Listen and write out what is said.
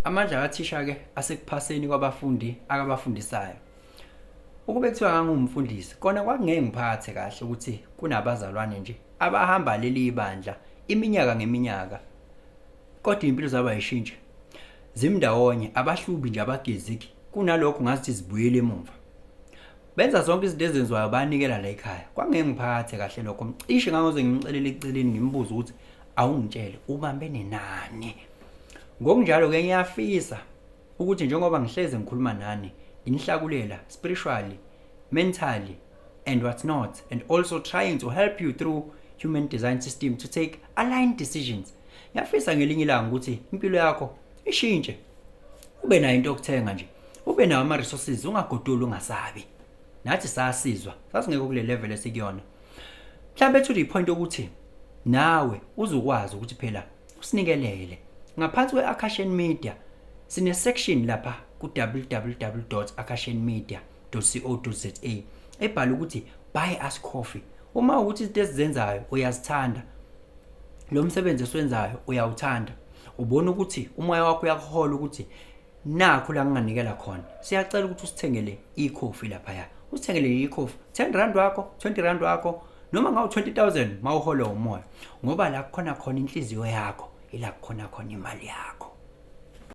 Amandla kathisha-ke asekuphaseni kwabafundi akabafundisayo. Ukube kuthiwa ngangumfundisi, kona kwakungeke ngiphathe kahle ukuthi kunabazalwane nje abahamba leli bandla iminyaka ngeminyaka, kodwa impilo zabo ayishintshe. Zimndawonye, abahlubi nje abageziki, kunalokho ngazithi zibuyele emumva. Benza zonke izinto ezenziwayo banikela la ekhaya. Kwangeke ngiphathe kahle lokho. Cishe ngangoze ngimcelele eceleni ngimbuza ukuthi awungitshele ubambene nani. Ngokunjalo-ke ngiyafisa ukuthi njengoba ngihleze ngikhuluma nani, nginihlakulela spiritually, mentally, and what's not, and also trying to help you through human design system to take aligned decisions. Ngiyafisa ngelinye ilanga ukuthi impilo yakho ishintshe. Ube nayo into yokuthenga nje. Ube nawo ama-resources, ungagodoli ungasabi. Nathi sasizwa, sasingekho kule level esikuyona. Mhlambe to the point ukuthi nawe uzokwazi ukuthi phela usinikelele. Ngaphansi kwe-Akashian Media sine section lapha ku www.akashianmedia.co.za ebhala ukuthi buy us coffee. Uma ukuthi izinto esizenzayo uyazithanda, lo msebenzi esiwenzayo uyawuthanda, ubona ukuthi umoya wakho uyakuhola ukuthi nakho la nginganikela khona, siyacela ukuthi usithengele i-coffee lapha ya. Usithengele i-coffee 10 rand wakho, 20 rand wakho, noma ngawo 20,000 mawuhola umoya, ngoba la khona inhliziyo yakho ila khona imali yakho.